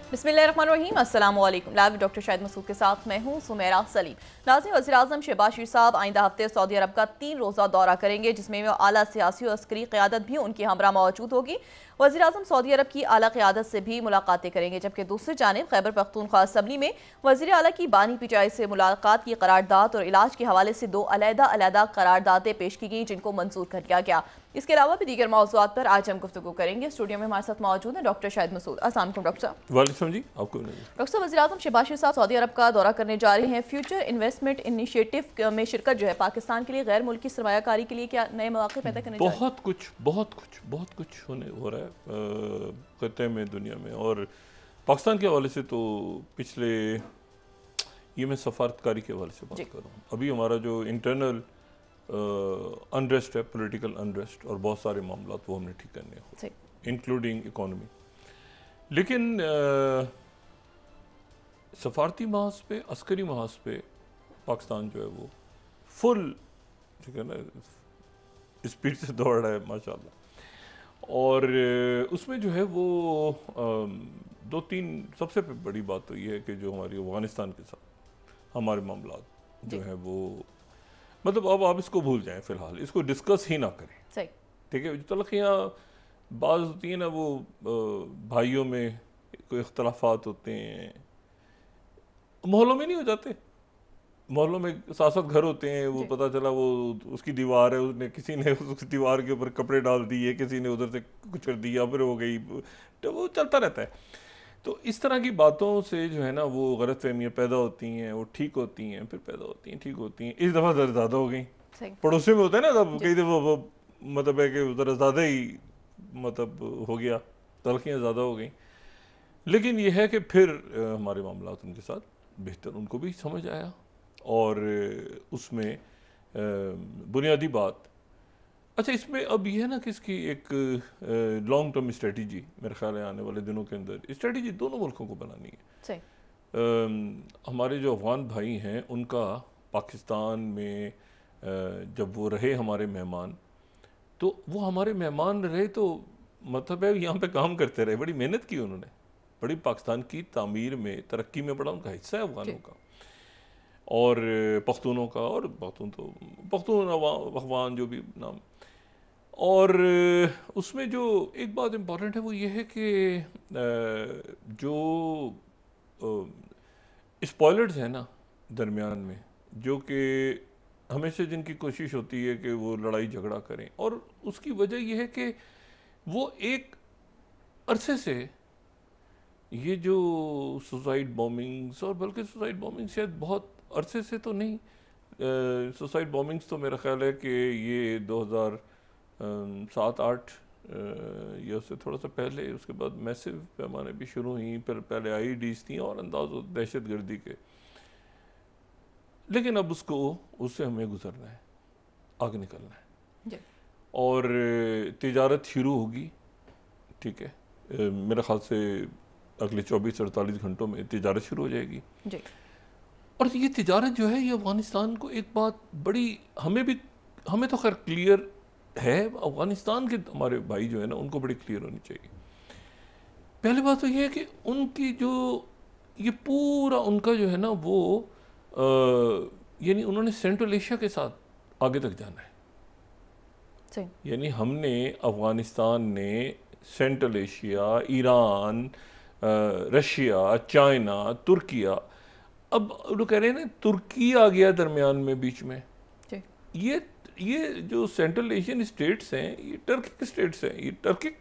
बिस्मिल्लाहिर्रहमानिर्रहीम। अस्सलाम वालेकुम। लाइव डॉक्टर शाहिद मसूद के साथ मैं हूं सुमेरा सलीम। नाज़रीन, वज़ीर-ए-आज़म शहबाज शरीफ साहब आइंदा हफ्ते सऊदी अरब का 3 रोज़ा दौरा करेंगे, जिसमें आला सियासी और अस्करी क़यादत भी उनकी हमरा मौजूद होगी। वज़ीर-ए-आज़म सऊदी अरब की आला क़यादत से भी मुलाकातें करेंगे, जबकि दूसरी जानिब खैबर पख्तूनख्वा असम्बली में वज़ीर आला की बानी पिचाई से मुलाकात की करारदाद और इलाज के हवाले से 2 अलहदा करारदादें पेश की गई, जिनको मंजूर कर लिया गया। इसके अलावा भी दीगर मौज़ूआत पर आज हम गुफ्तगू करेंगे। स्टूडियो में हमारे साथ मौजूद हैं डॉक्टर शाहिद मसूद। अस्सलाम वालेकुम डॉक्टर साहब। वालेकुम जी, आपको डॉक्टर साहब, वज़ीर-ए-आज़म शहबाज शरीफ साहब सऊदी अरब का दौरा करने जा रहे हैं। फ्यूचर इन्वेस्टमेंट इनिशिएटिव में शिरकत जो है पाकिस्तान के लिए गैर मुल्की सरमायाकारी के लिए क्या नए मौके पैदा करने जा रहे हैं? बहुत कुछ हो रहा है खत्ते में, दुनिया में। और पाकिस्तान के हवाले से तो पिछले ये मैं सफारतकारी के हवाले से बात कर रहा हूँ। अभी हमारा जो इंटरनल अनरेस्ट है, पॉलिटिकल अनरेस्ट और बहुत सारे मामला वो हमने ठीक करने हैं, इंक्लूडिंग इकॉनमी। लेकिन सफारती महाज पे, अस्करी महाज पे पाकिस्तान जो है वो फुल, ठीक है ना, स्पीड से दौड़ रहा है माशाल्लाह। और उसमें जो है वो 2-3 सबसे बड़ी बात तो ये है कि जो हमारी अफगानिस्तान के साथ हमारे मामला जो है वो, मतलब अब आप इसको भूल जाएं, फिलहाल इसको डिस्कस ही ना करें, ठीक है। जो तलखियाँ बाज़ होती हैं ना, वो भाइयों में कोई इख्तलाफात होते हैं, मोहल्लों में नहीं हो जाते, मोहल्लों में साथ साथ घर होते हैं, वो पता चला वो उसकी दीवार है, उसने किसी ने उस दीवार के ऊपर कपड़े डाल दिए, किसी ने उधर से कुछ कर दिया, फिर हो गई, तो वो चलता रहता है। तो इस तरह की बातों से जो है ना वो गलतफहमियाँ पैदा होती हैं, वो ठीक होती हैं, फिर पैदा होती हैं, ठीक होती हैं। इस दफ़ा ज़रा ज़्यादा हो गई, पड़ोसी में होता है ना, तब कई दफ़ा वो मतलब है कि ज़रा ज़्यादा ही मतलब हो गया, तलखियाँ ज़्यादा हो गई। लेकिन यह है कि फिर हमारे मामला उनके साथ बेहतर, उनको भी समझ आया। और उसमें बुनियादी बात, अच्छा इसमें अब ये है ना कि इसकी एक लॉन्ग टर्म स्ट्रेटजी मेरे ख्याल है आने वाले दिनों के अंदर स्ट्रेटजी दोनों मुल्कों को बनानी है। हमारे जो अफगान भाई हैं उनका पाकिस्तान में जब वो रहे हमारे मेहमान, तो वो हमारे मेहमान रहे तो मतलब है यहाँ पे काम करते रहे, बड़ी मेहनत की उन्होंने, बड़ी पाकिस्तान की तामीर में, तरक्की में बड़ा उनका हिस्सा है अफगानों का और पख्तूनों का, और पख्तून अफगान जो भी नाम। और उसमें जो एक बात इम्पॉर्टेंट है वो ये है कि जो स्पॉयलर्स हैं ना दरमियान में, जो कि हमेशा जिनकी कोशिश होती है कि वो लड़ाई झगड़ा करें, और उसकी वजह यह है कि वो एक अरसे से ये जो सुसाइड बॉम्बिंग्स, और बल्कि सुसाइड बॉम्बिंग शायद बहुत अरसे से तो नहीं, सुसाइड बॉम्बिंग्स तो मेरा ख्याल है कि ये 2007-8 या उससे थोड़ा सा पहले, उसके बाद मैसिव पैमाने भी शुरू हुई, फिर पहले IEDs थी और अंदाज दहशत गर्दी के। लेकिन अब उससे हमें गुजरना है, आगे निकलना है, और तिजारत शुरू होगी, ठीक है। मेरे ख्याल से अगले 24-48 घंटों में तिजारत शुरू हो जाएगी जी। और ये तिजारत जो है ये अफ़गानिस्तान को एक बात बड़ी, हमें तो खैर क्लियर है, अफ़गानिस्तान के हमारे भाई जो है ना उनको बड़ी क्लियर होनी चाहिए। पहली बात तो ये है कि उनकी जो ये पूरा उनका जो है ना वो यानी उन्होंने सेंट्रल एशिया के साथ आगे तक जाना है। यानी हमने, अफ़गानिस्तान ने central Asia, Iran, Russia, China, Türkiye, अब लोग कह रहे हैं ना तुर्की आ गया दरमियान में बीच में, ये जो सेंट्रल एशियन स्टेट्स हैं ये टर्किक स्टेट्स हैं, ये टर्किक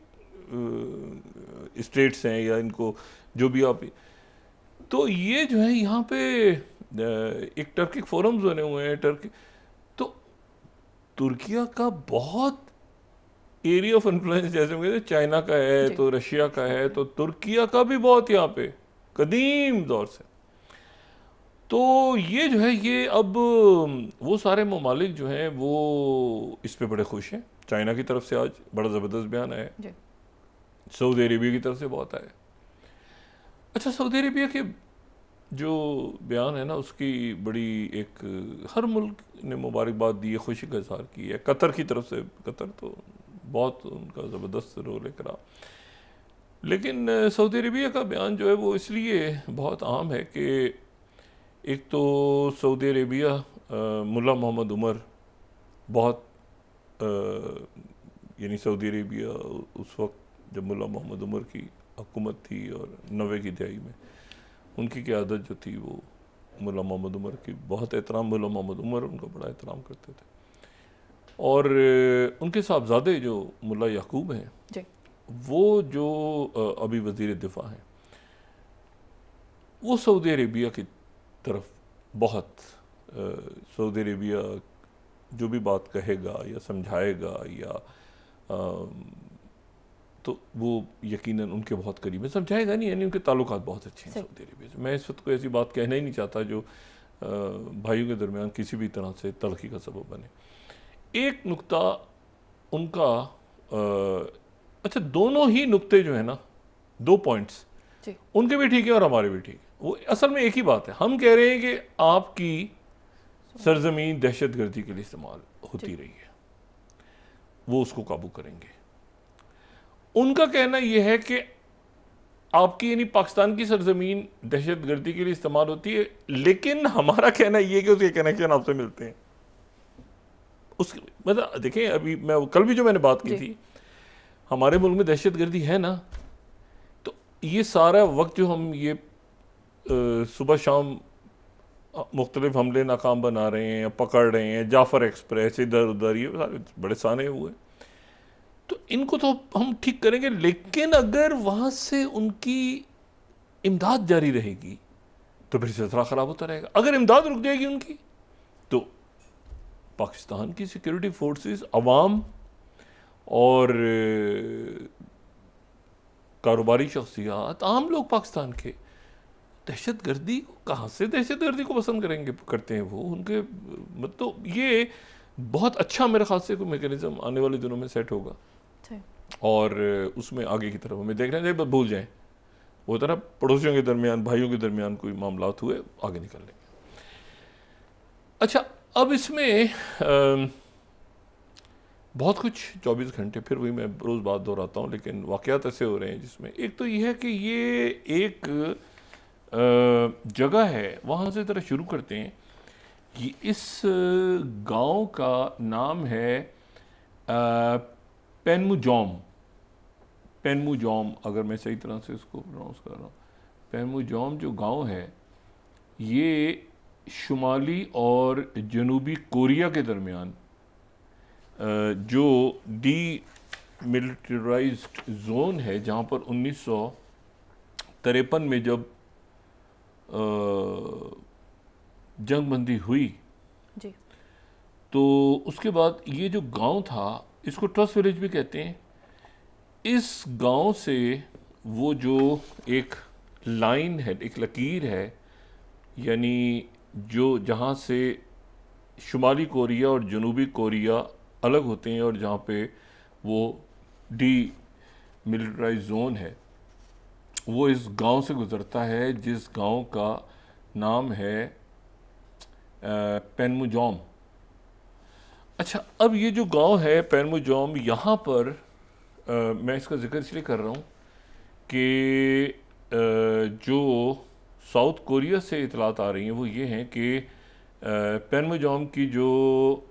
स्टेट्स हैं, या इनको जो भी आप, तो ये जो है यहाँ पे एक टर्किक फोरम्स बने हुए हैं, टर्की, तो तुर्किया का बहुत एरिया ऑफ इन्फ्लुएंस, जैसे कहते चाइना का है तो रशिया का है, तो तुर्किया का भी बहुत यहाँ पे कदीम दौर से। तो ये जो है ये अब वो सारे ममालिक जो हैं वो इस पे बड़े खुश हैं। चाइना की तरफ से आज बड़ा ज़बरदस्त बयान आया, सऊदी अरेबिया की तरफ से बहुत आया। अच्छा, सऊदी अरेबिया के जो बयान है ना उसकी बड़ी एक, हर मुल्क ने मुबारकबाद दी है, खुशी का इजहार की है। कतर की तरफ से, कतर तो बहुत उनका ज़बरदस्त रोल है करा, लेकिन सऊदी अरेबिया का बयान जो है वो इसलिए बहुत आम है कि एक तो सऊदी अरेबिया मुल्ला मोहम्मद उमर बहुत यानी सऊदी अरेबिया उस वक्त जब मुल्ला मोहम्मद उमर की हुकूमत थी और 90 की दहाई में उनकी क़यादत जो थी वो मुल्ला मोहम्मद उमर की बहुत एहतराम, मुल्ला मोहम्मद उमर उनका बड़ा एहतराम करते थे। और उनके साहबजादे जो मुल्ला याकूब हैं वो जो अभी वज़ीर दिफा हैं वो सऊदी अरेबिया की तरफ बहुत सऊदी अरेबिया जो भी बात कहेगा या समझाएगा या तो वो यकीनन उनके बहुत करीब है, समझाएगा नहीं, यानी उनके ताल्लुकात बहुत अच्छे हैं सऊदी अरेबिया से। मैं इस वक्त कोई ऐसी बात कहना ही नहीं चाहता जो भाइयों के दरमियान किसी भी तरह से तलखी का सबब बने। एक नुक्ता उनका अच्छा, दोनों ही नुक्ते जो है ना, 2 पॉइंट्स उनके भी ठीक है और हमारे भी ठीक है। वो असल में एक ही बात है, हम कह रहे हैं कि आपकी सरजमीन दहशतगर्दी के लिए इस्तेमाल होती रही है, वो उसको काबू करेंगे। उनका कहना यह है कि आपकी यानी पाकिस्तान की सरजमीन दहशतगर्दी के लिए इस्तेमाल होती है, लेकिन हमारा कहना यह है कि उसके कनेक्शन आपसे मिलते हैं। उस मतलब देखें, अभी मैं कल भी जो मैंने बात की थी, हमारे मुल्क में दहशतगर्दी है ना, तो ये सारा वक्त जो हम ये सुबह शाम मुख्तलिफ हमले नाकाम बना रहे हैं, पकड़ रहे हैं, जाफर एक्सप्रेस इधर उधर, ये सारे बड़े साने हुए, तो इनको तो हम ठीक करेंगे, लेकिन अगर वहाँ से उनकी इमदाद जारी रहेगी तो फिर सिलसिला ख़राब होता रहेगा। अगर इमदाद रुक जाएगी उनकी तो पाकिस्तान की सिक्योरिटी फोर्सेस, अवाम और कारोबारी शख्सियात, आम लोग पाकिस्तान के दहशतगर्दी को कहाँ से दहशतगर्दी को पसंद करेंगे, करते हैं वो उनके मतलब ये बहुत अच्छा मेरे ख्याल से कोई मैकेनिज्म आने वाले दिनों में सेट होगा और उसमें आगे की तरफ हमें देखना चाहिए। भूल जाएं वो तरह पड़ोसियों के दरमियान, भाइयों के दरमियान कोई मामलात हुए, आगे निकल लेंगे। अच्छा, अब इसमें बहुत कुछ 24 घंटे, फिर वही मैं रोज़ बात दोहराता हूँ, लेकिन वाक़यात ऐसे हो रहे हैं जिसमें एक तो ये है कि ये एक जगह है, वहाँ से ज़रा शुरू करते हैं। ये इस गांव का नाम है पेनमुजोम, पेनमुजोम, अगर मैं सही तरह से इसको प्रोनाउंस कर रहा हूँ। पेनमुजोम जो गांव है ये शुमाली और जनूबी कोरिया के दरमियान जो डीमिलिटराइज्ड जोन है, जहाँ पर 1953 में जब जंगबंदी हुई जी, तो उसके बाद ये जो गांव था, इसको ट्रस्ट विलेज भी कहते हैं। इस गांव से वो जो एक लाइन है, एक लकीर है, यानी जो जहाँ से शुमाली कोरिया और जनूबी कोरिया अलग होते हैं और जहाँ पे वो डीमिलिटराइज्ड जोन है, वो इस गांव से गुज़रता है, जिस गांव का नाम है पेनमुजोम। अच्छा, अब ये जो गांव है पेनमुजोम, यहाँ पर मैं इसका जिक्र इसलिए कर रहा हूँ कि जो साउथ कोरिया से इतलात आ रही हैं वो ये हैं कि पेनमुजोम की जो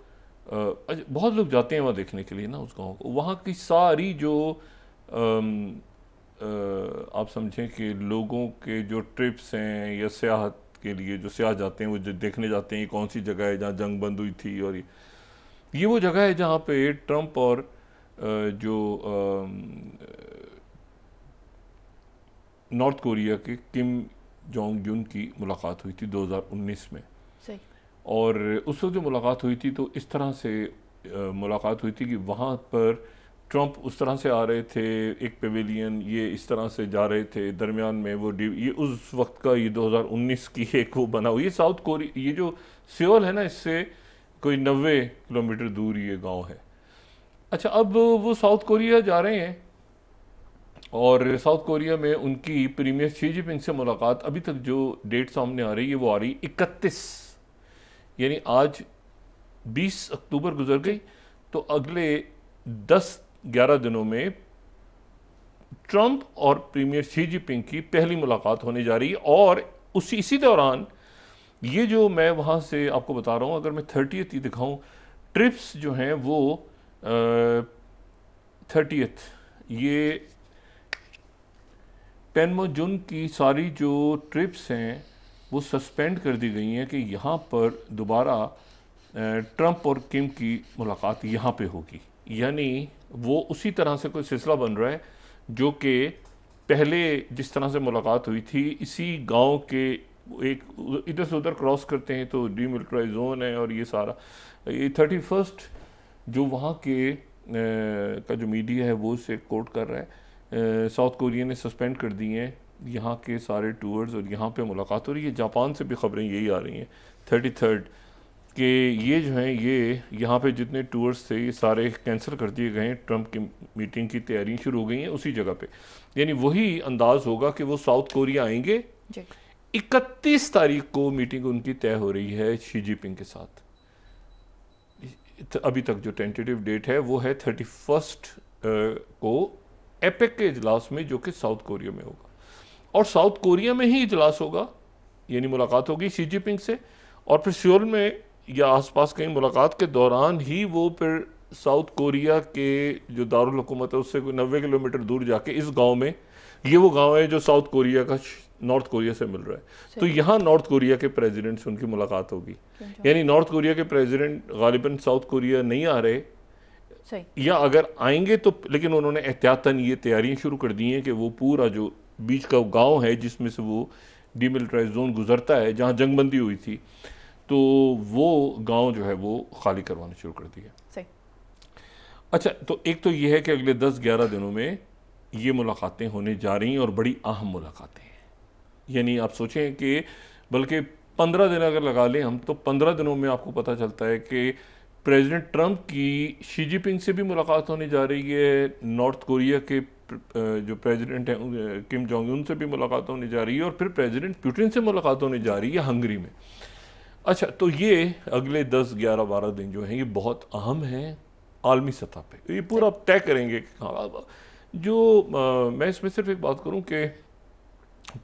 बहुत लोग जाते हैं वहाँ देखने के लिए ना उस गांव को, वहाँ की सारी जो आप समझें कि लोगों के जो ट्रिप्स हैं या सियाहत के लिए जो सियाह जाते हैं, वो जो देखने जाते हैं ये कौन सी जगह है जहाँ जंग बंद हुई थी, और ये वो जगह है जहाँ पे ट्रंप और जो नॉर्थ कोरिया के किम जोंग युन की मुलाकात हुई थी 2019 में। सही। और उस वक्त जो मुलाकात हुई थी तो इस तरह से मुलाकात हुई थी कि वहाँ पर ट्रंप उस तरह से आ रहे थे, एक पेविलियन ये इस तरह से जा रहे थे, दरमियान में वो ये उस वक्त का ये 2019 की एक वो बना हुई, ये साउथ कोरिया, ये जो सियोल है ना, इससे कोई 90 किलोमीटर दूर ये गांव है। अच्छा, अब वो साउथ कोरिया जा रहे हैं और साउथ कोरिया में उनकी प्रीमियर शी जिनपिंग से मुलाकात, अभी तक जो डेट सामने आ रही है वो आ रही 31, यानी आज 20 अक्टूबर गुजर गई, तो अगले 10-11 दिनों में ट्रंप और प्रीमियर शी जिनपिंग की पहली मुलाकात होने जा रही है। और इसी दौरान ये जो मैं वहाँ से आपको बता रहा हूँ, अगर मैं 30th दिखाऊँ, ट्रिप्स जो हैं वो 30th ये पेनमोजुन की सारी जो ट्रिप्स हैं वो सस्पेंड कर दी गई हैं कि यहाँ पर दोबारा ट्रंप और किम की मुलाकात यहाँ पे होगी। यानी वो उसी तरह से कोई सिलसिला बन रहा है जो कि पहले जिस तरह से मुलाकात हुई थी, इसी गांव के एक इधर से उधर क्रॉस करते हैं तो डीमिलिटराइज जोन है, और ये सारा ये 31st जो वहाँ के का जो मीडिया है वो उसे कोट कर रहा है। साउथ कोरिया ने सस्पेंड कर दिए हैं यहाँ के सारे टूर्स और यहाँ पे मुलाकात हो रही है। जापान से भी खबरें यही आ रही हैं 33rd कि ये जो हैं ये यहाँ पे जितने टूर्स थे ये सारे कैंसिल कर दिए गए हैं। ट्रंप की मीटिंग की तैयारियां शुरू हो गई हैं उसी जगह पे। यानी वही अंदाज होगा कि वो साउथ कोरिया आएंगे। 31 तारीख को मीटिंग उनकी तय हो रही है शी जिनपिंग के साथ। अभी तक जो टेंटेटिव डेट है वो है 31st को एपेक के इजलास में, जो कि साउथ कोरिया में होगा। और साउथ कोरिया में ही इजलास होगा, यानी मुलाकात होगी शी जिनपिंग से, और फिर सियोल में या आसपास कहीं मुलाकात के दौरान ही वो फिर साउथ कोरिया के जो दारुल हुकूमत है उससे कोई 90 किलोमीटर दूर जाके इस गांव में, ये वो गांव है जो साउथ कोरिया का नॉर्थ कोरिया से मिल रहा है, तो यहाँ नॉर्थ कोरिया के प्रेसिडेंट से उनकी मुलाकात होगी। यानी नॉर्थ कोरिया के प्रेसिडेंट गालिबन साउथ कोरिया नहीं आ रहे, या अगर आएंगे तो, लेकिन उन्होंने एहतियातन ये तैयारियां शुरू कर दी हैं कि वो पूरा जो बीच का गांव है जिसमें से वो डीमिलिटराइज जोन गुजरता है जहाँ जंगबंदी हुई थी, तो वो गांव जो है वो खाली करवाना शुरू कर दिया। अच्छा, तो एक तो ये है कि अगले 10-11 दिनों में ये मुलाकातें होने जा रही हैं और बड़ी अहम मुलाकातें हैं। यानी आप सोचें कि बल्कि 15 दिन अगर लगा लें हम, तो 15 दिनों में आपको पता चलता है कि प्रेसिडेंट ट्रंप की शी जिनपिंग से भी मुलाकात होने जा रही है, नॉर्थ कोरिया के जो प्रेसिडेंट हैं किम जोंग उन से भी मुलाकात होने जा रही है, और फिर प्रेसिडेंट पुतिन से मुलाकात होने जा रही है हंगरी में। अच्छा, तो ये अगले 10-11-12 दिन जो हैं ये बहुत अहम हैं आलमी सतह पे। ये पूरा तय करेंगे कि हाँ, जो मैं इसमें सिर्फ एक बात करूं कि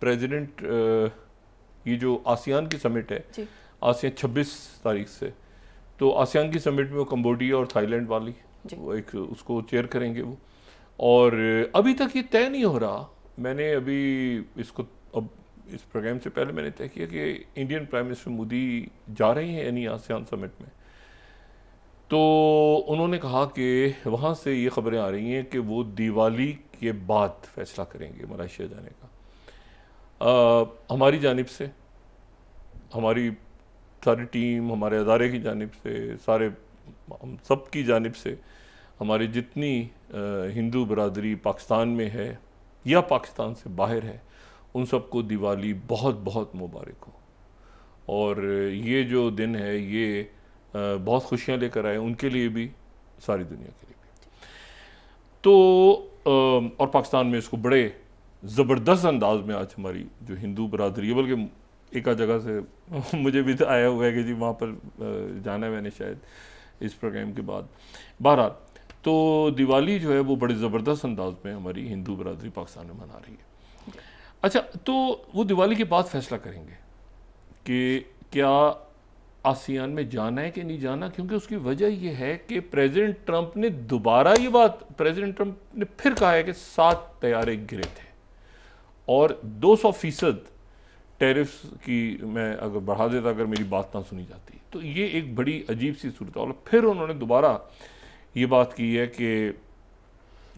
प्रेसिडेंट ये जो आसियान की समिट है, आसियान 26 तारीख से, तो आसियान की समिट में वो कंबोडिया और थाईलैंड वाली वो एक उसको चेयर करेंगे वो। और अभी तक ये तय नहीं हो रहा, मैंने अभी इसको अब इस प्रोग्राम से पहले मैंने तय किया कि इंडियन प्राइम मिनिस्टर मोदी जा रहे हैं यानी आसियान समिट में, तो उन्होंने कहा कि वहाँ से ये खबरें आ रही हैं कि वो दिवाली के बाद फैसला करेंगे मलेशिया जाने का। हमारी जानिब से, हमारी सारी टीम, हमारे अदारे की जानिब से, सारे हम सब की जानिब से, हमारी जितनी हिंदू बरादरी पाकिस्तान में है या पाकिस्तान से बाहर है, उन सबको दिवाली बहुत बहुत मुबारक हो। और ये जो दिन है ये बहुत खुशियाँ लेकर आए उनके लिए भी, सारी दुनिया के लिए भी। तो और पाकिस्तान में इसको बड़े ज़बरदस्त अंदाज में आज हमारी जो हिंदू बरादरी है, बल्कि एक आध जगह से मुझे भी तो आया हुआ है कि जी वहाँ पर जाना है मैंने शायद इस प्रोग्राम के बाद। बहरहाल, तो दिवाली जो है वो बड़े ज़बरदस्त अंदाज में हमारी हिंदू बरादरी पाकिस्तान में मना रही है। अच्छा, तो वो दिवाली के बाद फैसला करेंगे कि क्या आसियान में जाना है कि नहीं जाना, क्योंकि उसकी वजह यह है कि प्रेसिडेंट ट्रंप ने दोबारा ये बात, प्रेसिडेंट ट्रंप ने फिर कहा है कि 7 तैयारे गिरे थे और 200% टैरिफ्स की मैं अगर बढ़ा देता अगर मेरी बात ना सुनी जाती, तो ये एक बड़ी अजीब सी सूरत है। फिर उन्होंने दोबारा ये बात की है कि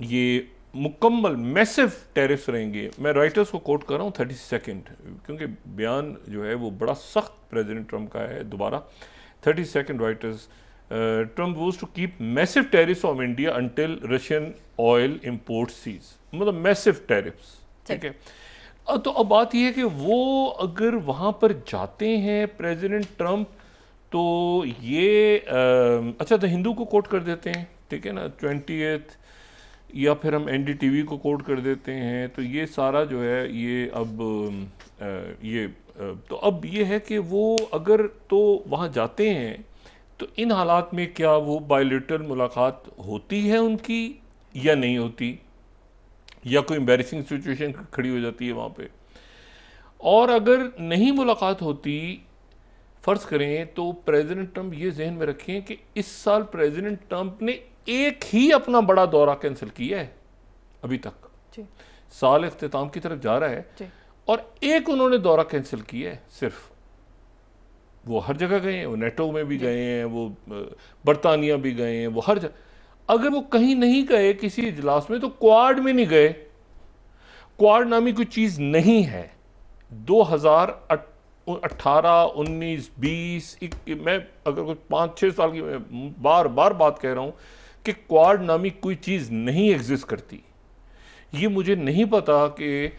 ये मुकम्मल मैसिव टैरिफ्स रहेंगे। मैं राइटर्स को कोट कर रहा हूँ 32nd, क्योंकि बयान जो है वो बड़ा सख्त प्रेसिडेंट ट्रंप का है। दोबारा 32nd Reuters, Trump was to keep massive tariffs on India until Russian oil import cease, मतलब मैसिव टैरिफ्स, ठीक है। तो अब बात यह है कि वो अगर वहाँ पर जाते हैं प्रेसिडेंट ट्रंप, तो ये अच्छा, तो हिंदू को कोट कर देते हैं, ठीक है ना, 20th, या फिर हम NDTV को कोट कर देते हैं। तो ये सारा जो है ये अब तो अब ये है कि वो अगर तो वहाँ जाते हैं तो इन हालात में क्या वो बायलैटरल मुलाकात होती है उनकी या नहीं होती, या कोई एम्बैरेसिंग सिचुएशन खड़ी हो जाती है वहाँ पे। और अगर नहीं मुलाकात होती, फ़र्ज़ करें तो प्रेसिडेंट ट्रंप ये जहन में रखें कि इस साल प्रेसिडेंट ट्रंप ने एक ही अपना बड़ा दौरा कैंसिल किया है अभी तक। साल इख्तिताम की तरफ जा रहा है और एक उन्होंने दौरा कैंसिल किया है सिर्फ। वो हर जगह गए हैं, वो नेटो में भी गए हैं, वो बरतानिया भी गए हैं, वो हर जगह। अगर वो कहीं नहीं गए किसी इजलास में तो क्वाड में नहीं गए। क्वाड नामी कोई चीज़ नहीं है। 2018, 19, 20, मैं अगर कुछ 5-6 साल की मैं बार बार बात कह रहा हूँ कि क्वाड नामी कोई चीज़ नहीं एग्जिस्ट करती। ये मुझे नहीं पता कि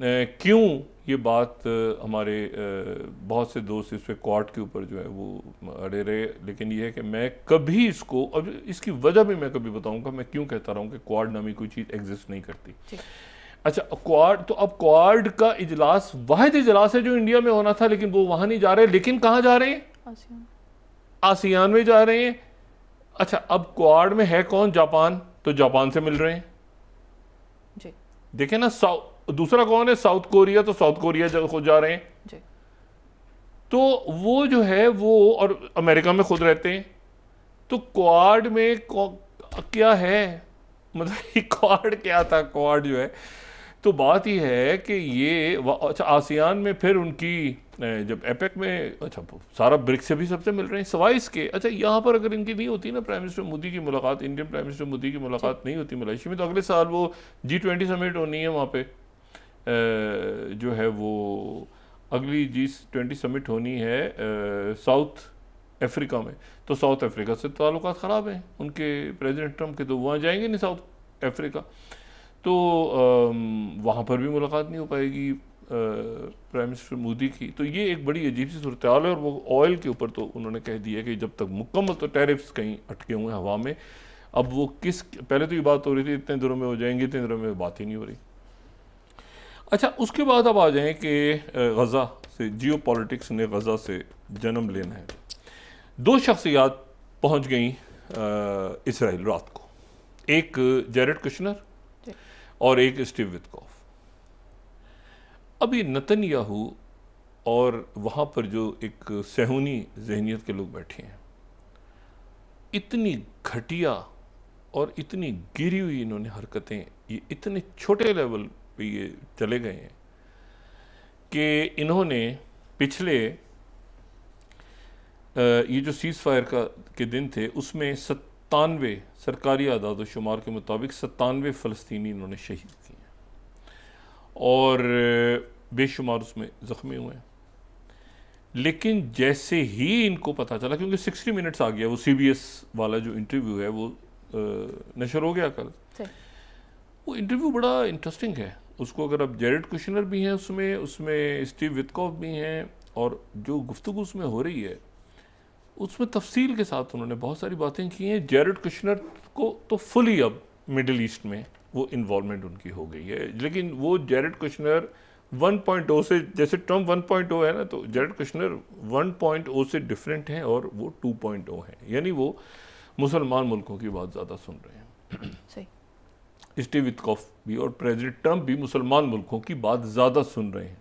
क्यों ये बात हमारे बहुत से दोस्त इस पे क्वाड के ऊपर जो है वो अड़े रहे, लेकिन ये है कि मैं कभी इसको, अब इसकी वजह भी मैं कभी बताऊंगा मैं क्यों कहता रहा हूँ कि क्वाड नामी कोई चीज़ एग्जिस्ट नहीं करती। अच्छा, क्वाड तो अब क्वाड का इजलास वाहिद इजलास है जो इंडिया में होना था, लेकिन वो वहां नहीं जा रहे। लेकिन कहाँ जा रहे हैं? आसियान में जा रहे हैं। अच्छा, अब क्वाड में है कौन? जापान। तो जापान से मिल रहे हैं जी। देखें ना, दूसरा कौन है? South Korea. तो साउथ कोरिया खुद जा रहे हैं जी। तो वो जो है वो, और अमेरिका में खुद रहते हैं। तो क्वाड में क्या है, मतलब क्वाड क्या था? क्वाड जो है, तो बात ही है कि ये अच्छा आसियान में फिर उनकी जब एपेक में, अच्छा सारा ब्रिक्स से भी सबसे मिल रहे हैं सिवाय इसके। अच्छा, यहाँ पर अगर इनकी नहीं होती ना प्राइम मिनिस्टर मोदी की मुलाकात, इंडियन प्राइम मिनिस्टर मोदी की मुलाकात नहीं होती मलेशिया में, तो अगले साल वो G20 समिट होनी है वहाँ पे, जो है वो अगली G20 समिट होनी है साउथ अफ्रीका में। तो साउथ अफ्रीका से ताल्लुकात ख़राब हैं उनके प्रेसिडेंट ट्रंप के, तो वहाँ जाएंगे नहीं साउथ अफ्रीका, तो वहाँ पर भी मुलाकात नहीं हो पाएगी प्राइम मिनिस्टर मोदी की। तो ये एक बड़ी अजीब सी सूरत हाल है। और वो ऑयल के ऊपर तो उन्होंने कह दिया कि जब तक मुकम्मल, तो टैरिफ्स कहीं अटके हुए हैं हवा में। अब वो पहले तो ये बात हो रही थी इतने दिनों में हो जाएंगे, इतने दिनों में बात ही नहीं हो रही। अच्छा, उसके बाद अब आ जाएं कि गज़ा से, जियो पॉलिटिक्स ने गज़ा से जन्म लेना है। 2 शख्सियात पहुँच गई इसराइल रात को, एक जेरेड कुशनर और एक स्टीव विटकॉफ। अब ये नेतन्याहू और वहाँ पर जो एक सेहूनी जहनियत के लोग बैठे हैं, इतनी घटिया और इतनी गिरी हुई इन्होंने हरकतें, ये इतने छोटे लेवल पे ये चले गए हैं कि इन्होंने पिछले ये जो सीज़ फायर के दिन थे उसमें 97 सरकारी आदाद व शुमार के मुताबिक 97 फ़लस्तीनी इन्होंने शहीद किए हैं और बेशुमार उसमें ज़ख्मी हुए हैं। लेकिन जैसे ही इनको पता चला, क्योंकि 60 मिनट्स आ गया, वो CBS वाला जो इंटरव्यू है वो नशर हो गया कल। वो इंटरव्यू बड़ा इंटरेस्टिंग है। उसको अगर अब जेरेड कुशनर भी हैं उसमें स्टीव विटकॉफ भी हैं, और जो गुफ्तगू उसमें हो रही है उसमें तफसील के साथ उन्होंने बहुत सारी बातें की हैं। जेरेड कुशनर को तो फुली अब मिडिल ईस्ट में वो इन्वॉल्वमेंट उनकी हो गई है, लेकिन वो जेरेड कुशनर 1.0 से, जैसे ट्रंप 1.0 है ना, तो जेरेड कुशनर 1.0 से डिफरेंट हैं और वो 2.0 हैं, यानी वो मुसलमान मुल्कों की बात ज़्यादा सुन रहे हैं। सही। स्टीव विटकॉफ भी और प्रेसिडेंट ट्रंप भी मुसलमान मुल्कों की बात ज़्यादा सुन रहे हैं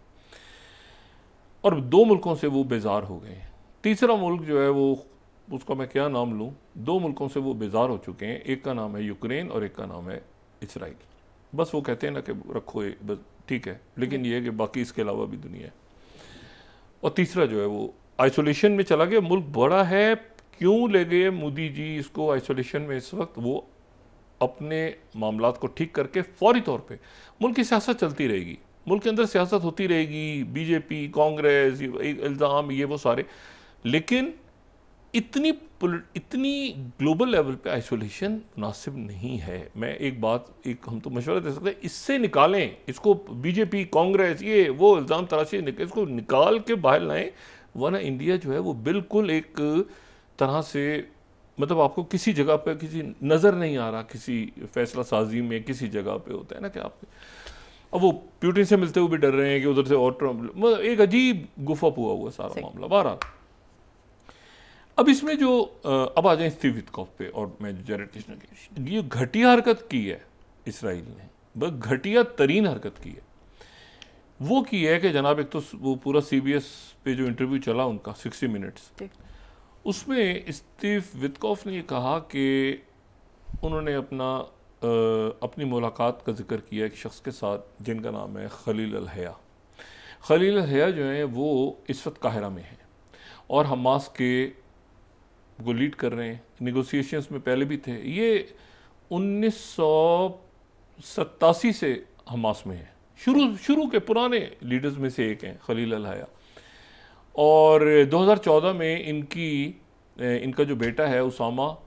और 2 मुल्कों से वो बेजार हो गए हैं। तीसरा मुल्क जो है वो, उसका मैं क्या नाम लूँ, 2 मुल्कों से वो बेजार हो चुके हैं। एक का नाम है यूक्रेन और एक का नाम है इसराइल। बस वो कहते हैं ना कि रखो ये, बस ठीक है, लेकिन ये है कि बाकी इसके अलावा भी दुनिया है। और तीसरा जो है वो आइसोलेशन में चला गया। मुल्क बड़ा है, क्यों ले गए मोदी जी इसको आइसोलेशन में इस वक्त? वो अपने मामलात को ठीक करके फौरी तौर पे मुल्क की सियासत चलती रहेगी, मुल्क के अंदर सियासत होती रहेगी, बीजेपी, कांग्रेस, इल्ज़ाम, ये वो सारे, लेकिन इतनी ग्लोबल लेवल पे आइसोलेशन मुनासिब नहीं है। मैं एक बात, हम तो मशवरा दे सकते हैं, इससे निकालें इसको, बीजेपी, कांग्रेस, ये वो इल्ज़ाम तराशी, इसको निकाल के बाहर लाएं, वरना इंडिया जो है वो बिल्कुल एक तरह से, मतलब आपको किसी जगह पे किसी नज़र नहीं आ रहा, किसी फैसला साजी में किसी जगह पे होता है ना कि आप, अब वो प्यूटिन से मिलते हुए भी डर रहे हैं कि उधर से और ट्रम्प, एक अजीब गुफा हुआ सारा मामला। बहरहाल अब इसमें जो अब आ जाए स्टीव विटकॉफ पे, और मैं जेरेड कुशनर की ये घटिया हरकत की है इसराइल ने, बस घटिया तरीन हरकत की है। वो की है कि जनाब, एक तो वो पूरा CBS पे जो इंटरव्यू चला उनका 60 मिनट्स, उसमें स्टीव विटकॉफ ने कहा कि उन्होंने अपनी मुलाकात का जिक्र किया एक शख्स के साथ जिनका नाम है खलील अल हया। खलील अल हया जो हैं वो इस वक्त काहिरा में हैं और हमास के को लीड कर रहे हैं। नेगोशिएशंस में पहले भी थे। ये 1987 से हमास में है, शुरू के पुराने लीडर्स में से एक हैं खलील अल हया। और 2014 में इनका जो बेटा है उसामा,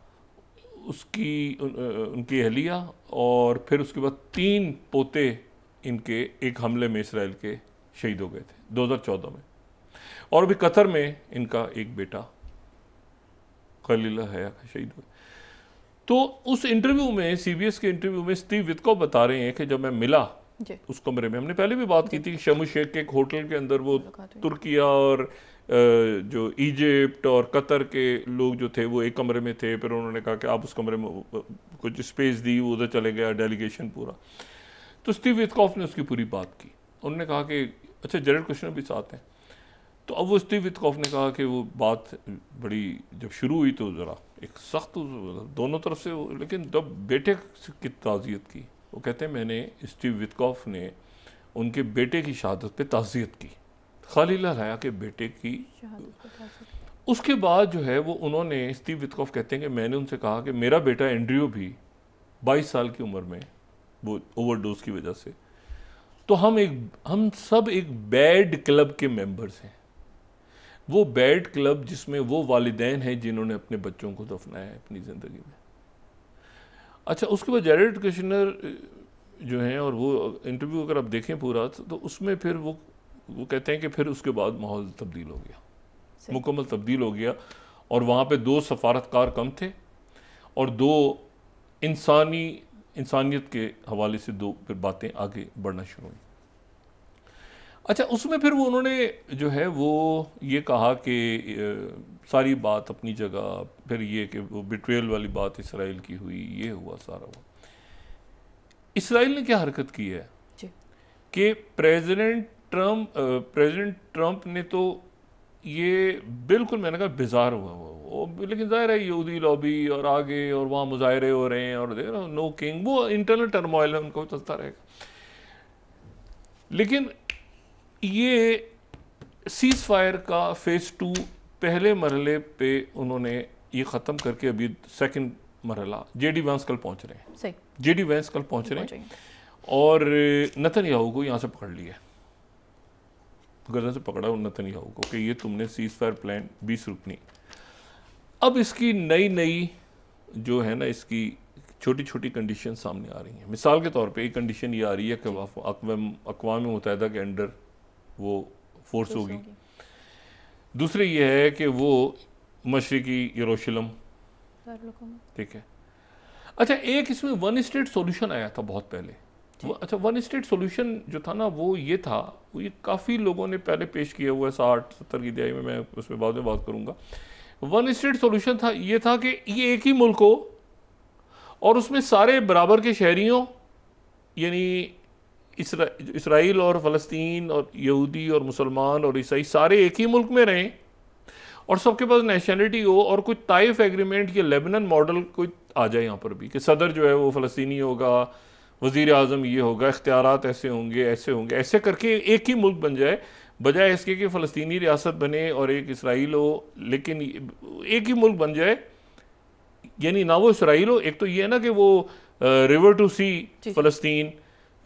उनकी अहलिया और फिर उसके बाद 3 पोते इनके एक हमले में इसराइल के शहीद हो गए थे 2014 में। और अभी कतर में इनका एक बेटा खलील हया का शहीद हुआ। तो उस इंटरव्यू में, CBS के इंटरव्यू में स्टीव विटकॉफ बता रहे हैं कि जब मैं मिला उस कमरे में, हमने पहले भी बात की थी कि शर्म शेख के एक होटल के अंदर वो तुर्किया और जो इजिप्ट और कतर के लोग जो थे वो एक कमरे में थे। फिर उन्होंने कहा कि आप उस कमरे में कुछ स्पेस दी, वो उधर चले गया डेलीगेशन पूरा। तो स्टीव विटकॉफ ने उसकी पूरी बात की। उन्होंने कहा कि अच्छा, जेरेड कुशनर भी साथ हैं। तो अब वो स्टीव विटकॉफ ने कहा कि वो बात बड़ी जब शुरू हुई तो ज़रा एक सख्त दोनों तरफ से, लेकिन जब बेटे की ताज़ियत की, वो कहते हैं मैंने, स्टीव विटकॉफ ने उनके बेटे की शहादत पे ताज़ियत की, खलील अल हया के बेटे की। उसके बाद जो है वो उन्होंने, स्टीव विटकॉफ कहते हैं कि मैंने उनसे कहा कि मेरा बेटा एंड्रियो भी 22 साल की उम्र में वो ओवरडोज की वजह से, तो हम सब एक बैड क्लब के मेंबर्स हैं। वो बैड क्लब जिसमें वो वालिदैन हैं जिन्होंने अपने बच्चों को दफनाया है अपनी ज़िंदगी में। अच्छा, उसके बाद जेरेड कुशनर जो हैं, और वो इंटरव्यू अगर आप देखें पूरा तो उसमें फिर वो कहते हैं कि फिर उसके बाद माहौल तब्दील हो गया, मुकम्मल तब्दील हो गया। और वहाँ पे 2 सफारतकार कम थे और 2 इंसानियत के हवाले से 2 फिर बातें आगे बढ़ना शुरू हुई। अच्छा, उसमें फिर वो उन्होंने जो है वो ये कहा कि सारी बात अपनी जगह, फिर ये कि वो बिट्रेयल वाली बात इसराइल की हुई, ये हुआ सारा हुआ। इसराइल ने क्या हरकत की है कि प्रेसिडेंट ट्रंप ने तो ये बिल्कुल, मैंने कहा बिजार हुआ वो, लेकिन जाहिर है यहूदी लॉबी और आगे और वहाँ मुजाहरे हो रहे हैं और देख रहे हो नो किंग, वो इंटरनल टर्मोइल है, उनको चलता रहेगा। लेकिन ये सीज फायर का फेज़ 2 पहले मरहले पे उन्होंने ये ख़त्म करके अभी सेकंड मरहला, JD वैंस कल पहुँच रहे हैं, JD वैंस कल पहुँच रहे हैं और नेतन्याहू को यहाँ से पकड़ लिया, गर्दन से पकड़ा नेतन्याहू को कि ये तुमने सीज फायर प्लान 20 रुकनी। अब इसकी नई जो है ना, इसकी छोटी छोटी कंडीशन सामने आ रही हैं। मिसाल के तौर पे एक कंडीशन ये आ रही है कि अक़वाम मुत्तहिदा के अंडर वो फोर्स होगी। दूसरी ये है कि वो मशरिकी यरूशलेम, ठीक है। अच्छा, एक इसमें 1 स्टेट सॉल्यूशन आया था बहुत पहले। अच्छा, 1 स्टेट सॉल्यूशन जो था ना, वो ये था, वो ये काफ़ी लोगों ने पहले पेश किया हुआ है 60-70 की दहाई में, मैं उसमें बाद में बात करूँगा। 1 स्टेट सॉल्यूशन था, ये था कि ये एक ही मुल्क हो और उसमें सारे बराबर के शहरियों, यानी इसराइल और फ़लस्तीन और यहूदी और मुसलमान और ईसाई सारे एक ही मुल्क में रहें और सबके पास नेशनलिटी हो, और कुछ ताइफ एग्रीमेंट या लेबनन मॉडल कोई आ जाए यहाँ पर भी कि सदर जो है वो फ़लस्तीनी होगा, वज़ीर आज़म ये होगा, इख्तियारात ऐसे होंगे, ऐसे करके एक ही मुल्क बन जाए, बजाय इसके कि फ़लस्तीनी रियासत बने और एक इसराइल हो, लेकिन एक ही मुल्क बन जाए। यानी ना वो इसराइल हो, एक तो ये है ना कि वो रिवर टू सी फ़लस्तीन,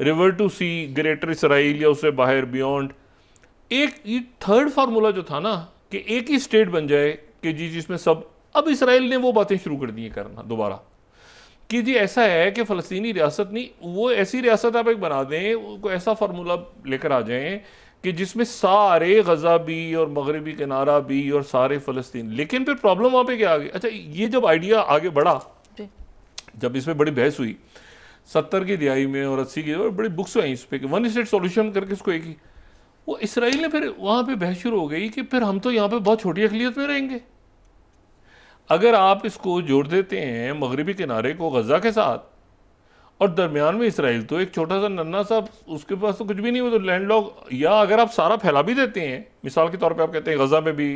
river to sea greater Israel या उससे बाहर बियॉन्ड। एक ये थर्ड फार्मूला जो था ना कि एक ही स्टेट बन जाए कि जी जिसमें सब, अब इसराइल ने वो बातें शुरू कर दी हैं करना दोबारा कि जी ऐसा है कि फ़लस्तीनी रियासत नहीं, वो ऐसी रियासत आप एक बना दें, कोई ऐसा फार्मूला लेकर आ जाएं कि जिसमें सारे गज़ा भी और मगरबी किनारा भी और सारे फ़लस्तीन। लेकिन फिर प्रॉब्लम वहाँ पे क्या आ गई? अच्छा, ये जब आइडिया आगे बढ़ा, जब इसमें बड़ी बहस हुई 70 की दिहाई में और 80 की, और बड़ी बुक्स आई इस पर कि 1 स्टेट सॉल्यूशन करके इसको एक ही, वो इसराइल ने फिर वहाँ पे बहस शुरू हो गई कि फिर हम तो यहाँ पे बहुत छोटी अक़लियत में रहेंगे। अगर आप इसको जोड़ देते हैं मगरबी किनारे को गज़ा के साथ और दरमियान में इसराइल तो एक छोटा सा नन्ना सा, उसके पास तो कुछ भी नहीं, वो तो लैंडलॉक। या अगर आप सारा फैला भी देते हैं, मिसाल के तौर पे आप कहते हैं गजा में भी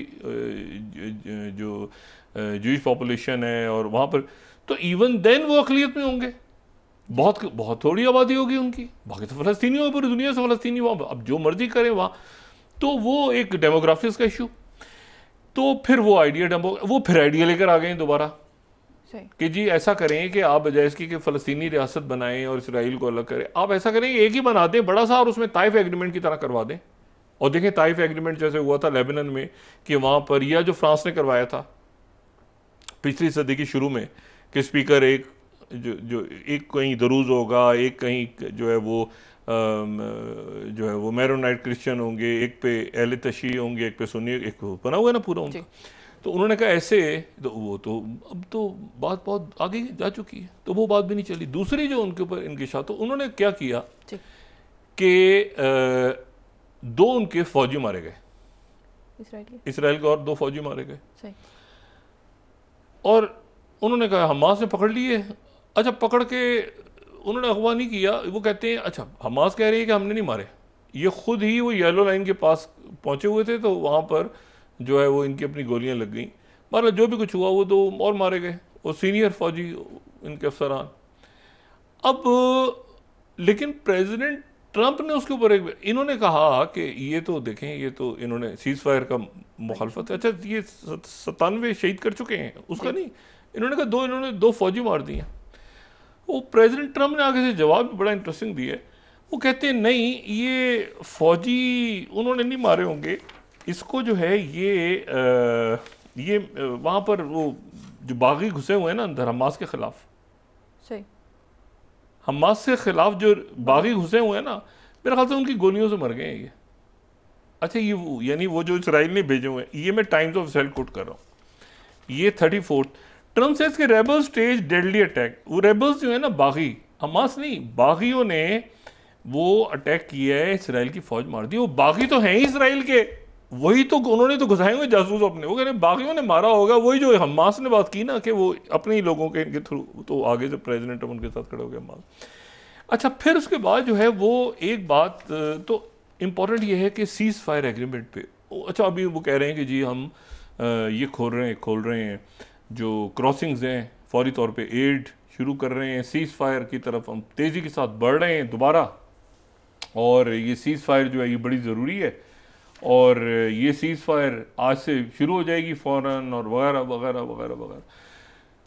जो जूइश पॉपुलेशन है और वहाँ पर, तो इवन देन वो अकलियत में होंगे, बहुत बहुत थोड़ी आबादी होगी उनकी, बाकी तो फ़लस्तीनी हो, पूरी दुनिया से फ़लस्तीनी वहाँ, अब जो मर्जी करें वहाँ। तो वो एक डेमोग्राफिक्स का इशू। तो फिर वो आइडिया लेकर आ गए दोबारा कि जी ऐसा करें कि आप बजाय इसकी कि फ़लस्तीनी रियासत बनाएं और इसराइल को अलग करें, आप ऐसा करें एक ही बना दें बड़ा सा, और उसमें ताइफ एग्रीमेंट की तरह करवा दें। और देखें ताइफ एग्रीमेंट जैसे हुआ था लेबनान में, कि वहाँ पर, या जो फ्रांस ने करवाया था पिछली सदी की शुरू में, कि स्पीकर एक जो एक कहीं दरूज होगा, एक कहीं जो है वो मैरोनाइट क्रिश्चियन होंगे, एक पे अहले तशी होंगे, एक पे सुन्नी, एक बना हुआ है ना पूरा उनका। तो उन्होंने कहा ऐसे, तो वो तो अब तो बात बहुत आगे जा चुकी है, तो वो बात भी नहीं चली। दूसरी जो उनके ऊपर इनकी शाह, तो उन्होंने क्या किया कि 2 उनके फौजी मारे गए, इसराइल के, और 2 फौजी मारे गए। और उन्होंने कहा हमास ने पकड़ लिए। अच्छा, पकड़ के उन्होंने अगवा नहीं किया, वो कहते हैं अच्छा हमास कह रही है कि हमने नहीं मारे, ये खुद ही वो येलो लाइन के पास पहुंचे हुए थे, तो वहाँ पर जो है वो इनकी अपनी गोलियां लग गई। मतलब जो भी कुछ हुआ, वो 2 और मारे गए, वो सीनियर फौजी इनके अफसरान। अब लेकिन प्रेसिडेंट ट्रंप ने उसके ऊपर इन्होंने कहा कि ये तो देखें, ये तो इन्होंने सीज फायर का मुखालफत है। अच्छा, ये 97 शहीद कर चुके हैं, उसका नहीं, इन्होंने कहा इन्होंने 2 फौजी मार दिए। वो प्रेसिडेंट ट्रंप ने आगे से जवाब भी बड़ा इंटरेस्टिंग दिया है। वो कहते हैं नहीं, ये फौजी उन्होंने नहीं मारे होंगे, इसको जो है ये वहाँ पर वो जो बागी घुसे हुए हैं ना अंदर हमास के खिलाफ, सही, हमास से खिलाफ जो बागी घुसे हुए हैं ना, मेरे ख्याल से उनकी गोलियों से मर गए हैं ये। अच्छा, ये वो यानी वो जो इसराइल ने भेजे हुए हैं, ये मैं टाइम्स ऑफ इसराइल कोट कर रहा हूँ, ये 34 ट्रम्प सेज के रेबल स्टेज डेडली अटैक। वो रेबल्स जो है ना बागी, हमास नहीं, बागियों ने वो अटैक किया है, इसराइल की फौज मार दी। वो बागी तो हैं ही इसराइल के, वही तो उन्होंने तो घुसाए हुए जासूस अपने, वो कह रहे बागियों ने मारा होगा, वही जो हमास ने बात की ना कि वो अपने ही लोगों के इनके थ्रू, तो आगे से प्रेसिडेंट उनके साथ खड़े हो गए हमास। अच्छा, फिर उसके बाद जो है वो एक बात तो इम्पॉर्टेंट ये है कि सीज फायर एग्रीमेंट पे, अच्छा अभी वो कह रहे हैं कि जी हम ये खोल रहे हैं जो क्रॉसिंग्स हैं, फौरी तौर पे एड शुरू कर रहे हैं, सीज फायर की तरफ हम तेज़ी के साथ बढ़ रहे हैं दोबारा, और ये सीज फायर जो है ये बड़ी ज़रूरी है, और ये सीज फायर आज से शुरू हो जाएगी फ़ौरन, और वगैरह वगैरह वगैरह वगैरह।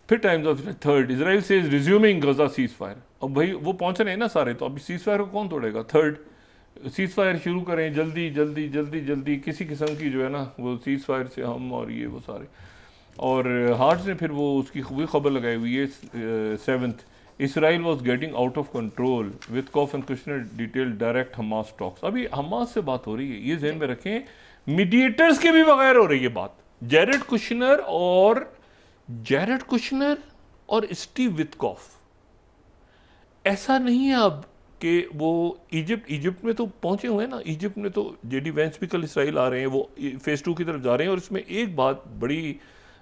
फिर टाइम्स ऑफ 3 इसराइल से रिज्यूमिंग गजा सीज फायर। अब भाई वो पहुंच रहे हैं ना सारे, तो अभी सीज फायर को कौन तोड़ेगा? 3 सीज फायर शुरू करें जल्दी जल्दी जल्दी जल्दी, किसी किस्म की जो है ना वो सीज फायर से हम और ये वो सारे। और हार्ट्स ने फिर वो उसकी वही खबर लगाई हुई है 7th, Israel was getting out of control with कॉफ and Kushner detail direct Hamas talks. अभी हमास से बात हो रही है, ये ज़हन में रखें, मीडिएटर्स के भी बगैर हो रही है बात। जेरेड कुशनर और स्टीव विटकॉफ, ऐसा नहीं है अब कि वो इजिप्ट में तो पहुंचे हुए हैं ना, इजिप्ट में तो जेडी वेंस भी कल इसराइल आ रहे हैं, वो फेज़ 2 की तरफ जा रहे हैं। और इसमें एक बात बड़ी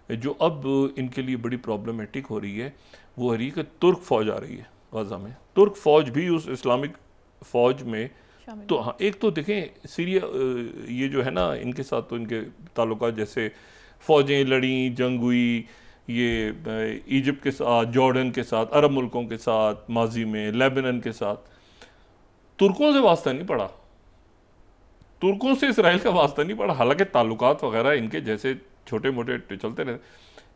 जो अब इनके लिए बड़ी प्रॉब्लमेटिक हो रही है, वो हो रही है कि तुर्क फौज आ रही है गजा में। तुर्क फौज भी उस इस्लामिक फौज में, तो हाँ, एक तो देखें सीरिया ये जो है ना, इनके साथ तो इनके ताल्लुकात, जैसे फौजें लड़ी, जंग हुई, ये इजिप्ट के साथ, जॉर्डन के साथ, अरब मुल्कों के साथ माजी में, लेबनान के साथ, तुर्कों से वास्ता नहीं पड़ा, तुर्कों से इसराइल का वास्ता नहीं पड़ा। हालांकि ताल्लुकात वगैरह इनके जैसे छोटे मोटे चलते रहे,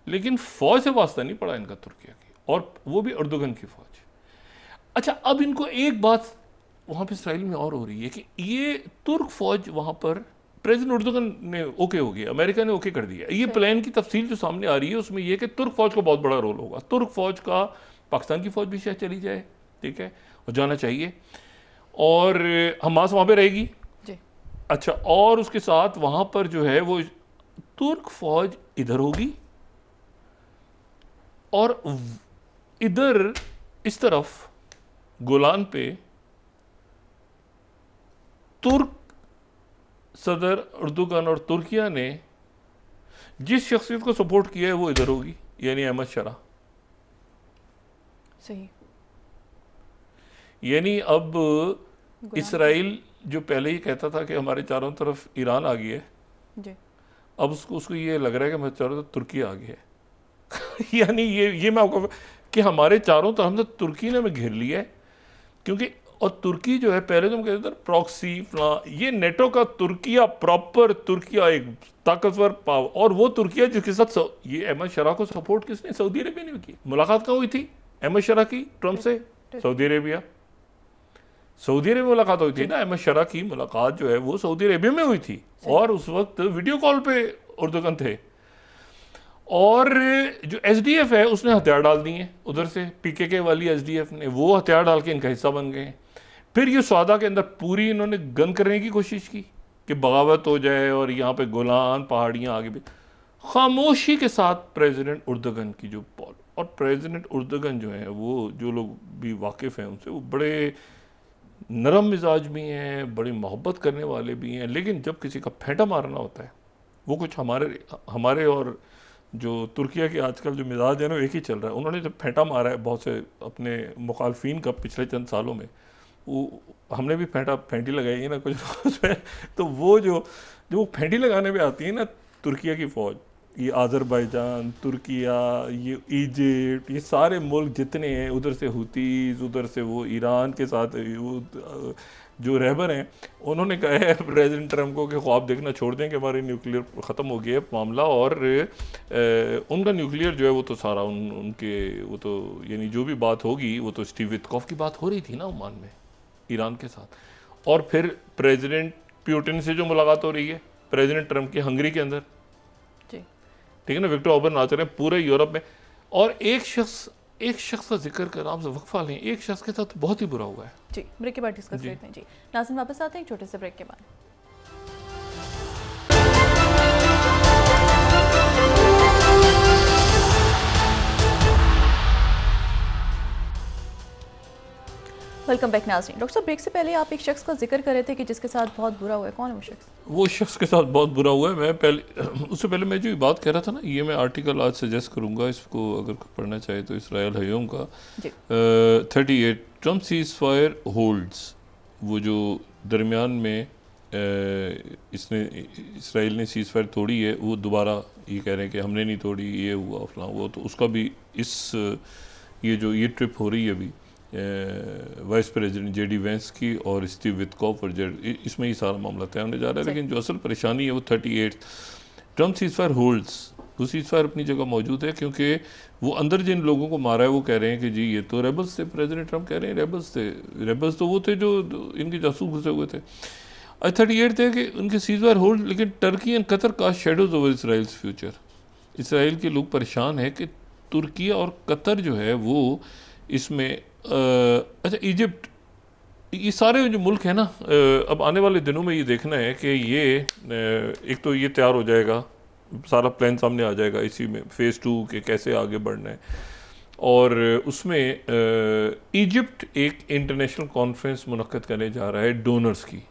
लेकिन फौज से वास्ता नहीं पड़ा इनका तुर्किया की, और वो भी अर्दोगन की फौज। अच्छा, अब इनको एक बात वहाँ पे इसराइल में और हो रही है कि ये तुर्क फौज वहाँ पर प्रेसिडेंट अर्दोगन ने ओके हो गया, अमेरिका ने ओके कर दिया। ये प्लान की तफसील जो सामने आ रही है उसमें यह कि तुर्क फौज का बहुत बड़ा रोल होगा। तुर्क फौज का पाकिस्तान की फौज भी शायद चली जाए, ठीक है, और जाना चाहिए, और हमास वहाँ पे रहेगी जी। अच्छा, और उसके साथ वहाँ पर जो है वो तुर्क फौज इधर होगी, और इधर इस तरफ गोलान पे तुर्क सदर अर्दोगन और तुर्किया ने जिस शख्सियत को सपोर्ट किया है वो इधर होगी, यानी अहमद शरा। सही। यानी अब इसराइल जो पहले ही कहता था कि हमारे चारों तरफ ईरान आ गया है, जी। अब उसको ये लग रहा है कि हमारे चारों तरफ तुर्की आ गया है। यानी ये मैं आपको कि हमारे चारों तरफ तो तुर्की ने हमें घेर लिया है, क्योंकि और तुर्की जो है पहले तो हम कहते थे प्रॉक्सी ये नेटो का तुर्किया, प्रॉपर तुर्किया एक ताकतवर पावर, और वो तुर्किया जिसके साथ ये अहमद शरा को सपोर्ट किसने, सऊदी अरेबिया ने की। मुलाकात कहाँ हुई थी अहमद शरा की ट्रम्प से? Saudi Arabia. सऊदी अरेबिया में मुलाकात हुई थी ना, अहमद शरा की मुलाकात जो है वो सऊदी अरेबिया में हुई थी, और उस वक्त वीडियो कॉल पे उर्दुगन थे। और जो एसडीएफ है उसने हथियार डाल दिए उधर से, पीकेके वाली एसडीएफ ने, वो हथियार डाल के इनका हिस्सा बन गए। फिर ये सौदा के अंदर पूरी इन्होंने गन करने की कोशिश की कि बगावत हो जाए और यहाँ पे गोलान पहाड़ियाँ आगे भी। खामोशी के साथ प्रेसिडेंट उर्दुगन की जो और प्रेसिडेंट उर्दुगन जो है वो, जो लोग भी वाकिफ़ हैं उनसे, वो बड़े नरम मिजाज भी हैं, बड़ी मोहब्बत करने वाले भी हैं, लेकिन जब किसी का फेंटा मारना होता है, वो कुछ हमारे और जो तुर्किया के आजकल जो मिजाज है ना एक ही चल रहा है। उन्होंने जब फेंटा मारा है बहुत से अपने मुखालफिन का पिछले चंद सालों में, वो हमने भी फेंटी लगाई है ना कुछ उसमें, तो वो जो फेंटी लगाने में आती है ना तुर्किया की फ़ौज, ये आज़रबाईजान, तुर्किया, ये इजिप्ट, ये सारे मुल्क जितने हैं, उधर से हुतीज़, उधर से वो ईरान के साथ वो जो रहबर हैं, उन्होंने कहा है प्रेसिडेंट ट्रम्प को कि ख्वाब देखना छोड़ दें कि हमारे न्यूक्लियर ख़त्म हो गया है मामला, और उनका न्यूक्लियर जो है वो तो सारा उनके वो तो यानी जो भी बात होगी वो तो स्टीव वित्कोफ की बात हो रही थी ना ओमान में ईरान के साथ। और फिर प्रेसिडेंट पुतिन से जो मुलाकात हो रही है प्रेसिडेंट ट्रम्प की हंगरी के अंदर, ठीक है ना, विक्टर ऑर्बन नाच रहे हैं पूरे यूरोप में, और एक शख्स का जिक्र कर, आप वक्फा लें, एक शख्स के साथ बहुत ही बुरा हुआ है। जी, ब्रेक के बाद डिस्कस करते हैं। जी नाज़रीन, वापस आते हैं एक छोटे से ब्रेक के बाद। वेलकम बैक नाज़रीन। डॉक्टर साहब, ब्रेक से पहले आप एक शख्स का जिक्र कर रहे थे कि जिसके साथ बहुत बुरा हुआ है, कौन है वो शख्स? वो शख्स के साथ बहुत बुरा हुआ है, मैं उससे पहले मैं जो बात कह रहा था ना, ये मैं आर्टिकल आज सजेस्ट करूंगा, इसको अगर पढ़ना चाहे तो, इसराइल हयोम का 38 ट्रम्प सीज फायर होल्ड्स, वो जो दरमियान में इसराइल ने सीज फायर तोड़ी है, वो दोबारा ये कह रहे हैं कि हमने नहीं तोड़ी, ये हुआ फलां वो, तो उसका भी ये ट्रिप हो रही है अभी वाइस प्रेसिडेंट जेडी वेंस की और स्टीव वित्कोफ, और इसमें ही सारा मामला तय होने जा रहा है। लेकिन जो असल परेशानी है वो 38 ट्रम्प सीज फायर होल्ड्स, वो सीज फायर अपनी जगह मौजूद है, क्योंकि वो अंदर जिन लोगों को मारा है वो कह रहे हैं कि जी ये तो रेबल्स थे, प्रेसिडेंट ट्रम्प कह रहे हैं रेबल्स थे, रेबल्स तो वो थे जो इनके जासूस घुसे हुए थे। 38 थे कि उनके सीज फायर होल्ड, लेकिन टर्की एंड कतर का shadows over Israel's future. Israel के लोग परेशान हैं कि तुर्किया और कतर जो है वो इसमें अच्छा इजिप्ट, ये सारे जो मुल्क हैं ना, अब आने वाले दिनों में ये देखना है कि ये एक तो ये तैयार हो जाएगा, सारा प्लान सामने आ जाएगा इसी में फ़ेज़ 2 के कैसे आगे बढ़ना है, और उसमें इजिप्ट एक इंटरनेशनल कॉन्फ्रेंस मुनक्कद करने जा रहा है डोनर्स की,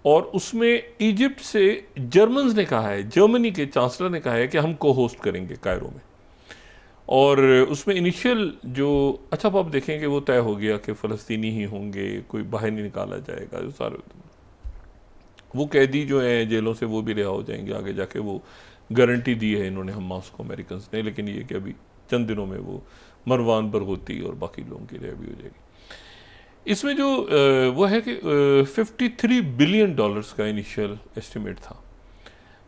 और उसमें इजिप्ट से जर्मन्स ने कहा है, जर्मनी के चांसलर ने कहा है कि हम को होस्ट करेंगे कायरो में, और उसमें इनिशियल जो अच्छा आप देखेंगे वो तय हो गया कि फ़लस्तीनी ही होंगे, कोई बाहर नहीं निकाला जाएगा, जो सारे वो कैदी जो हैं जेलों से वो भी रिहा हो जाएंगे आगे जाके, वो गारंटी दी है इन्होंने हमास को, अमेरिकन ने। लेकिन ये कि अभी चंद दिनों में वो मरवान बरगोती और बाकी लोगों की रिहा भी हो जाएगी। इसमें जो वो है कि $53 बिलियन का इनिशियल एस्टिमेट था,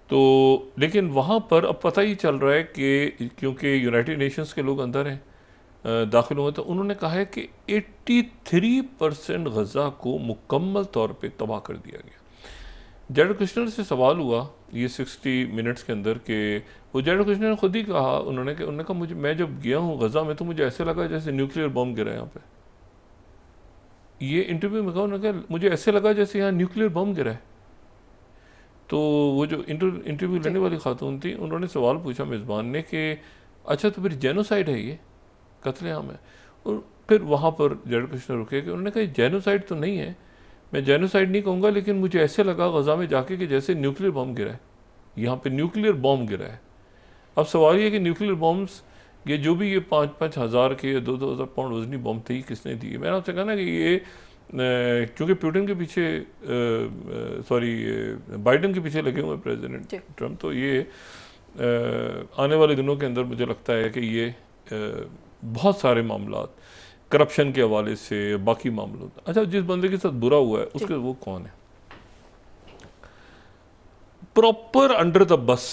तो लेकिन वहाँ पर अब पता ही चल रहा है कि क्योंकि यूनाइटेड नेशंस के लोग अंदर हैं दाखिल हुए, तो उन्होंने कहा है कि 83% गज़ा को मुकम्मल तौर पे तबाह कर दिया गया। जेरेड कुशनर से सवाल हुआ ये 60 मिनट्स के अंदर कि वो जेरेड कुशनर ने खुद ही कहा, उन्होंने कहा मैं जब गया हूँ गज़ा में तो मुझे ऐसे लगा जैसे न्यूक्लियर बम गिरा यहाँ पे। ये इंटरव्यू में कहा, उन्होंने कहा मुझे ऐसे लगा जैसे यहाँ न्यूक्लियर बम गिरा है। तो वो जो इंटरव्यू लेने वाली खातून थी, उन्होंने सवाल पूछा मेज़बान ने कि अच्छा तो फिर जेनोसाइड है, ये कत्लेआम है? और फिर वहाँ पर जेरेड कुशनर रुके कि उन्होंने कहा जेनोसाइड तो नहीं है, मैं जेनोसाइड नहीं कहूँगा, लेकिन मुझे ऐसे लगा गज़ा में जाके कि जैसे न्यूक्लियर बम गिरा है, यहाँ पे न्यूक्लियर बम गिरा है। अब सवाल ये कि न्यूक्लियर बम्स ये जो भी ये 5-5 हज़ार के 2-2 हज़ार पाउंड वजनी बम थे, किसने दिए? मैंने आपसे कहा ना कि ये क्योंकि पुतिन के पीछे सॉरी बाइडन के पीछे लगे हुए हैं प्रेसिडेंट ट्रम्प, तो ये आने वाले दिनों के अंदर मुझे लगता है कि ये बहुत सारे मामलात करप्शन के हवाले से, बाकी मामलों। अच्छा, जिस बंदे के साथ बुरा हुआ है उसके वो कौन है? Proper under the bus.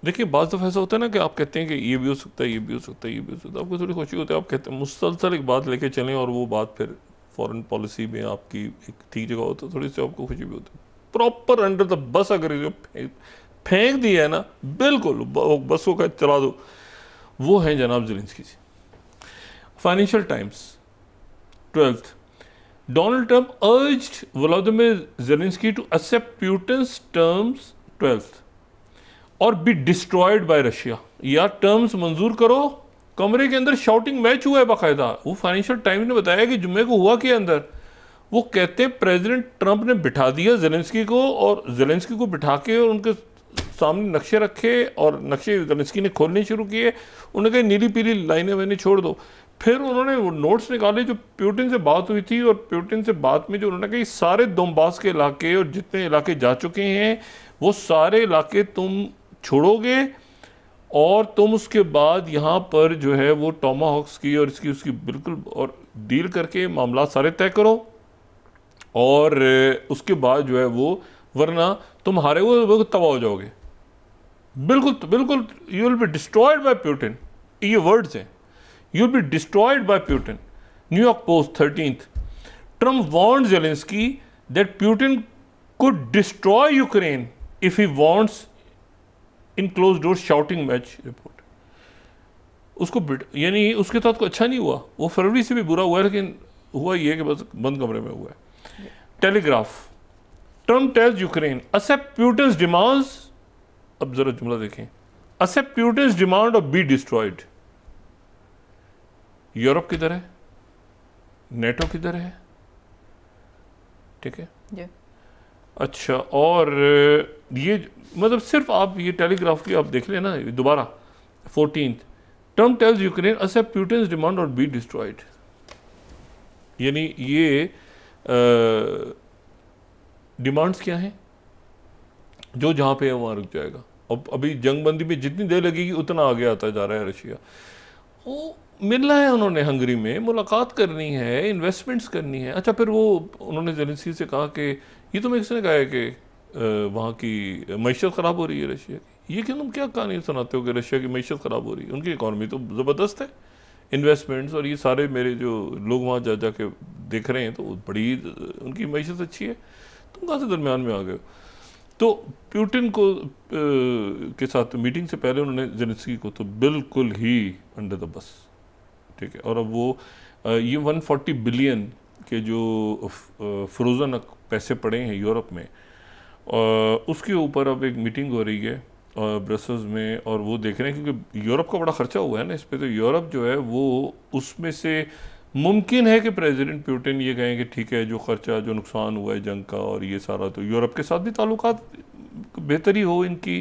देखिए, बाज़ दफ़ा ऐसा होता है ना कि आप कहते हैं कि ये भी हो सकता है, ये भी हो सकता है, ये भी हो सकता है, आपको थोड़ी खुशी होती है, आप कहते हैं मुसलसल एक बात लेके चलें और वो बात फिर फॉरेन पॉलिसी में आपकी एक ठीक जगह हो तो थोड़ी सी आपको खुशी भी होती है। प्रॉपर अंडर द बस अगर ये फेंक दिया है ना, बिल्कुल बसों का चला दो, वो है जनाब Zelensky ji. Financial Times 12th, Donald Trump urged Volodymyr Zelensky to accept Putin's terms 12th और बी डिस्ट्रॉयड बाय रशिया। या टर्म्स मंजूर करो। कमरे के अंदर शाउटिंग मैच हुआ है बाकायदा। वो फाइनेंशियल टाइम्स ने बताया कि जुम्मे को हुआ के अंदर वो कहते प्रेसिडेंट ट्रंप ने बिठा दिया जेलेंस्की को, और जेलेंस्की को बिठा के और उनके सामने नक्शे रखे और नक्शे जेलेंस्की ने खोलने शुरू किए। उन्होंने कहा नीली पीली लाइनें मैंने छोड़ दो। फिर उन्होंने वो नोट्स निकाले जो प्यूटिन से बात हुई थी, और प्यूटिन से बात में जो उन्होंने कहा सारे दोनबास के इलाके और जितने इलाके जा चुके हैं वो सारे इलाके तुम छोड़ोगे और तुम उसके बाद यहाँ पर जो है वो टॉमाहॉक्स की और इसकी उसकी बिल्कुल और डील करके मामला सारे तय करो, और उसके बाद जो है वो, वरना तुम हारे हुए तबाह हो जाओगे। बिल्कुल बिल्कुल, you will be destroyed by Putin, ये वर्ड्स हैं, you will be destroyed by Putin. New York post 13th, Trump warned Zelensky that Putin could destroy Ukraine if he wants in close door shouting match report. उसको यानी उसके साथ कोई अच्छा नहीं हुआ, वो फरवरी से भी बुरा हुआ है, लेकिन हुआ ये कि बस बंद कमरे में हुआ है। Telegraph, Trump tells Ukraine accept Putin's demands, अब जरा जुमला देखें, accept Putin's demand or be destroyed. Europe किधर है, नेटो किधर है, ठीक है जी। अच्छा, और ये मतलब सिर्फ आप ये टेलीग्राफ की आप देख लेना दोबारा 14th, Trump tells Ukraine accept Putin's demand or be destroyed. यानी ये डिमांड्स क्या हैं, जो जहाँ पे है वहाँ रुक जाएगा। अब अभी जंगबंदी में जितनी देर लगेगी उतना आगे आता जा रहा है रशिया। वो मिलना है उन्होंने, हंगरी में मुलाकात करनी है, इन्वेस्टमेंट्स करनी है। अच्छा, फिर वो उन्होंने ज़ेलेंस्की से कहा कि ये तो किसने कहा है कि वहाँ की मईशत ख़राब हो रही है रशिया की, ये क्यों तुम क्या कहानी सुनाते हो कि रशिया की मईशत ख़राब हो रही है, उनकी इकॉनमी तो ज़बरदस्त है, इन्वेस्टमेंट्स और ये सारे मेरे जो लोग वहाँ जा के देख रहे हैं तो बड़ी उनकी मईशत अच्छी है, तुम कहाँ से दरमियान में आ गए हो। तो पुतिन को के साथ मीटिंग से पहले उन्होंने ज़ेलेंस्की को तो बिल्कुल ही अंडर द बस, ठीक है। और अब वो ये 140 बिलियन के जो फ्रोज़न पैसे पड़े हैं यूरोप में, उसके ऊपर अब एक मीटिंग हो रही है ब्रसल्स में, और वो देख रहे हैं क्योंकि यूरोप का बड़ा खर्चा हुआ है ना इस पर, तो यूरोप जो है वो उसमें से मुमकिन है कि प्रेसिडेंट पुतिन ये कहें कि ठीक है जो खर्चा जो नुकसान हुआ है जंग का और ये सारा, तो यूरोप के साथ भी ताल्लुकात बेहतरी हो इनकी।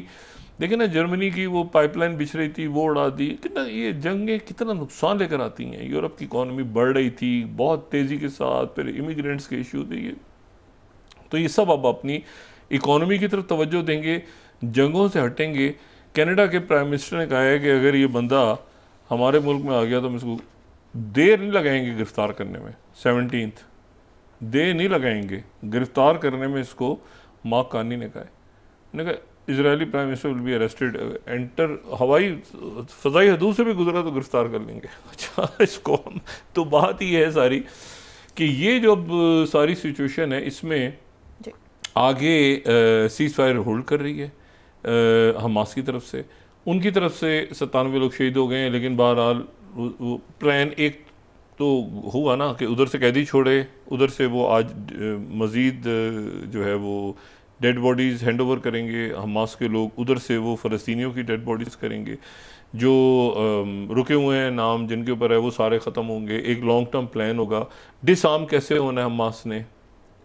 देखिए ना, जर्मनी की वो पाइपलाइन बिछ रही थी, वो उड़ा दी, कितना ये जंगें कितना नुकसान लेकर आती हैं। यूरोप की इकॉनमी बढ़ रही थी बहुत तेज़ी के साथ, फिर इमिग्रेंट्स के इशू थे ये, तो ये सब अब अपनी इकॉनमी की तरफ तवज्जो देंगे, जंगों से हटेंगे। कनाडा के प्राइम मिनिस्टर ने कहा है कि अगर ये बंदा हमारे मुल्क में आ गया तो हम इसको देर नहीं लगाएंगे गिरफ्तार करने में, 17th देर नहीं लगाएंगे गिरफ्तार करने में इसको, मार्क कार्नी ने कहा है। उन्होंने कहा Israeli prime minister will be arrested, enter हवाई फ़ज़ाई हदूद से भी गुजरा तो गिरफ्तार कर लेंगे। अच्छा, इसको तो बात ही है सारी कि ये जो सारी सिचुएशन है इसमें आगे सीज़ फायर होल्ड कर रही है हमास की तरफ से, उनकी तरफ से 97 लोग शहीद हो गए हैं, लेकिन बहरहाल वो प्लान एक तो हुआ ना कि उधर से कैदी छोड़े, उधर से वो आज मज़ीद जो है वो डेड बॉडीज़ हैंड ओवर करेंगे हमास के लोग, उधर से वो फ़लस्तीनियों की डेड बॉडीज़ करेंगे, जो रुके हुए हैं नाम जिनके ऊपर है वो सारे ख़त्म होंगे। एक लॉन्ग टर्म प्लान होगा, डिसआर्म कैसे होना है, हमास ने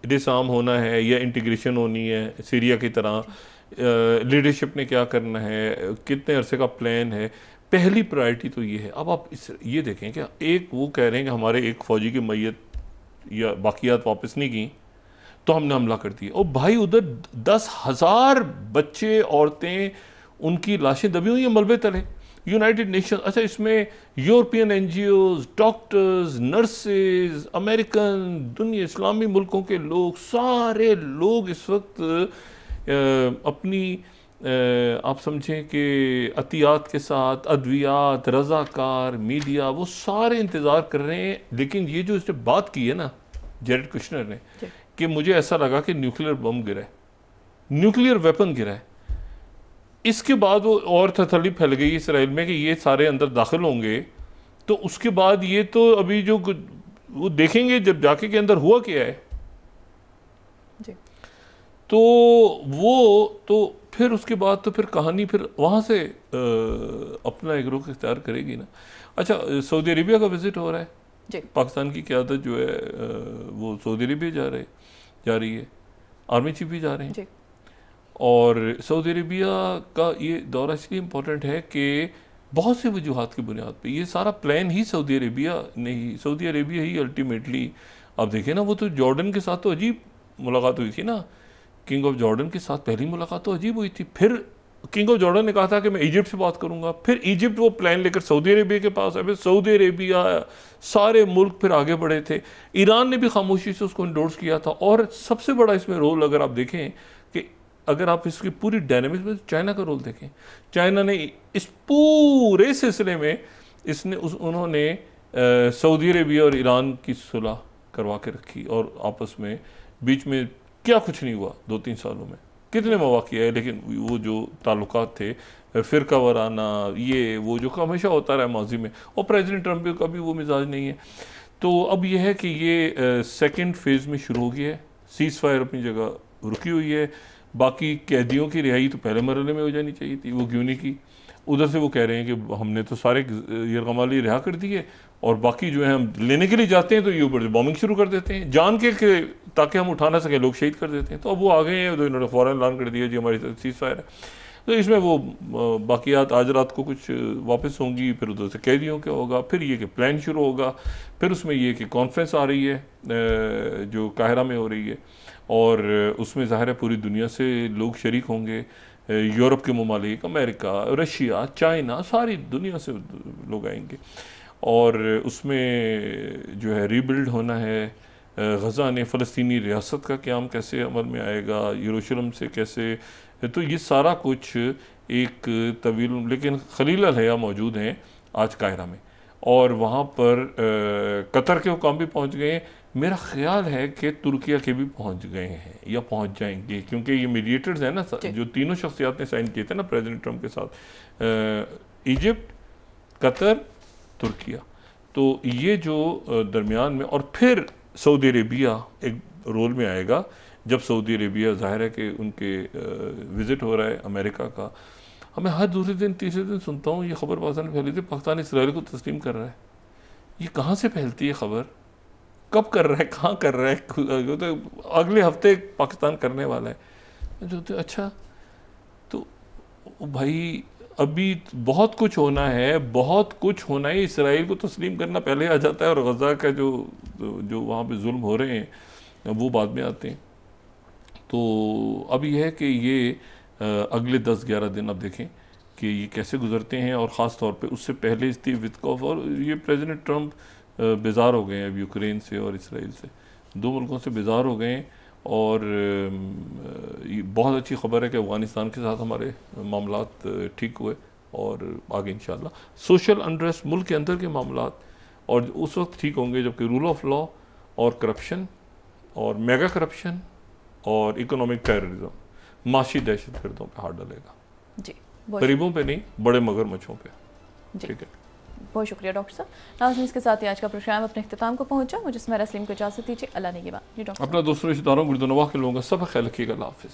डिसआर्म होना है या इंटीग्रेशन होनी है सीरिया की तरह, लीडरशिप ने क्या करना है, कितने अरसे का प्लान है, पहली प्रायोरिटी तो ये है। अब आप ये देखें कि एक वो कह रहे हैं कि हमारे एक फ़ौजी की मैयत या बाकियात वापस नहीं की तो हमने हमला कर दिया, और भाई उधर 10,000 बच्चे औरतें उनकी लाशें दबी हुई हैं मलबे तले। यूनाइटेड नेशन, अच्छा इसमें European NGOs, doctors, nurses, American, दुनिया इस्लामी मुल्कों के लोग, सारे लोग इस वक्त अपनी आप समझें कि अतियात के साथ अद्वियात, रज़ाकार, मीडिया, वो सारे इंतज़ार कर रहे हैं। लेकिन ये जो इसने बात की है ना जेरेड कुशनर ने, कि मुझे ऐसा लगा कि न्यूक्लियर बम गिरा है, न्यूक्लियर वेपन गिरा है, इसके बाद वो और थतली फैल गई इसराइल में कि ये सारे अंदर दाखिल होंगे, तो उसके बाद ये तो अभी जो वो देखेंगे जब जाके के अंदर हुआ क्या है जी। तो वो तो फिर उसके बाद तो फिर कहानी फिर वहाँ से अपना एक रुख इख्तियार करेगी ना। अच्छा, सऊदी अरेबिया का विज़िट हो रहा है जी। पाकिस्तान की क़यादत जो है वो सऊदी अरेबिया जा रही है, आर्मी चीफ भी जा रहे हैं जी। और सऊदी अरेबिया का ये दौरा इसलिए इम्पोर्टेंट है कि बहुत से वजूहात की बुनियाद पे ये सारा प्लान ही सऊदी अरेबिया ही अल्टीमेटली, आप देखें ना, वो तो जॉर्डन के साथ तो अजीब मुलाकात हुई थी ना, किंग ऑफ जॉर्डन के साथ पहली मुलाकात तो अजीब हुई थी। फिर किंग ऑफ जॉर्डन ने कहा था कि मैं इजिप्ट से बात करूंगा, फिर इजिप्ट वो प्लान लेकर सऊदी अरेबिया के पास आए, फिर सऊदी अरेबिया, सारे मुल्क फिर आगे बढ़े थे। ईरान ने भी खामोशी से उसको इंडोर्स किया था। और सबसे बड़ा इसमें रोल अगर आप देखें कि अगर आप इसकी पूरी डायनेमिक्स में चाइना का रोल देखें, चाइना ने इस पूरे सिलसिले में उन्होंने सऊदी अरेबिया और ईरान की सुलह करवा के रखी, और आपस में बीच में क्या कुछ नहीं हुआ 2-3 सालों में, कितने मौक़े आए, लेकिन वो जो ताल्लुकात थे फ़िरका वाराना, ये वो जो हमेशा होता रहा माजी में, और प्रेसिडेंट ट्रंप का भी वो मिजाज नहीं है। तो अब ये है कि ये सेकंड फेज़ में शुरू हो गया है, सीज़ फायर अपनी जगह रुकी हुई है। बाकी कैदियों की रिहाई तो पहले मरहले में हो जानी चाहिए थी, वो क्यों नहीं की। उधर से वो कह रहे हैं कि हमने तो सारे यरगमाली रिहा कर दिए, और बाकी जो है हम लेने के लिए जाते हैं तो ये ऊपर से बॉम्बिंग शुरू कर देते हैं जान के ताकि हम उठा ना सकें, लोग शहीद कर देते हैं। तो अब वो आ गए हैं, तो इन्होंने फ़ौरन ऐलान कर दिया जी हमारी सीज़ फायर है। तो इसमें वो बाकियात आज रात को कुछ वापस होंगी, फिर उधर से कैदियों क्या होगा, फिर ये कि प्लान शुरू होगा, फिर उसमें ये कि कॉन्फ्रेंस आ रही है जो काहिरा में हो रही है, और उसमें ज़ाहिर है पूरी दुनिया से लोग शरीक होंगे, यूरोप के ममालिक, अमेरिका, रशिया, चाइना, सारी दुनिया से लोग आएंगे। और उसमें जो है रीबिल्ड होना है, गज़ा ने फ़लस्तीनी रियासत का क़याम कैसे अमल में आएगा, यरूशलेम से कैसे, तो ये सारा कुछ एक तवील, लेकिन खलील अल-हया मौजूद हैं आज काहिरा में, और वहाँ पर कतर के हुकाम भी पहुँच गए। मेरा ख्याल है कि तुर्किया के भी पहुँच गए हैं या पहुँच जाएंगे, क्योंकि ये मीडिएटर्स हैं ना, जो तीनों शख्सियात ने साइन किए थे ना प्रेसिडेंट ट्रंप के साथ, इजिप्ट, कतर, तुर्किया, तो ये जो दरमियान में, और फिर सऊदी अरेबिया एक रोल में आएगा। जब सऊदी अरेबिया ज़ाहिर है कि उनके विज़िट हो रहा है अमेरिका का, हमें हर दूसरे दिन तीसरे दिन सुनता हूँ ये खबर पाकिस्तान में फैली थी, पाकिस्तान इसराइल को तस्लीम कर रहा है। ये कहाँ से फैलती है खबर, कब कर रहा है, कहाँ कर रहा है, तो अगले हफ्ते पाकिस्तान करने वाला है। जो तो अच्छा, तो भाई अभी बहुत कुछ होना है, बहुत कुछ होना है। इसराइल को तस्लीम करना पहले आ जाता है, और गज़ा का जो वहाँ पे जुल्म हो रहे हैं वो बाद में आते हैं। तो अब यह है कि ये अगले 10-11 दिन अब देखें कि ये कैसे गुजरते हैं, और ख़ास तौर पे उससे पहले स्टीव वित्कोफ और ये प्रेसिडेंट ट्रंप बेजार हो गए हैं अब यूक्रेन से और इसराइल से, दो मुल्कों से बेजार हो गए हैं। और ये बहुत अच्छी खबर है कि अफ़गानिस्तान के साथ हमारे मामलात ठीक हुए, और आगे इंशाल्लाह सोशल अनरेस्ट, मुल्क के अंदर के मामलात और उस वक्त ठीक होंगे जबकि रूल ऑफ लॉ और करप्शन और मेगा करप्शन और इकोनॉमिक टेररिज्म, माशी दहशत गर्दों पर हाथ डालेगा। जी, गरीबों पे नहीं, बड़े मगरमच्छों पे। ठीक है, बहुत शुक्रिया डॉक्टर साहब। नाज़रीन, इसके साथ ही आज का प्रोग्राम अपने इख्तिताम को पहुंचा। मुझे स्मैरा सलीम को इजाज़त दीजिए। अल्लाह ने की बात। जी डॉक्टर, अपना दोस्तों रिश्तेदारों गुर्दनवाह के लोगों का सब ख्याल रखिएगा। अल्लाह हाफ़िज़।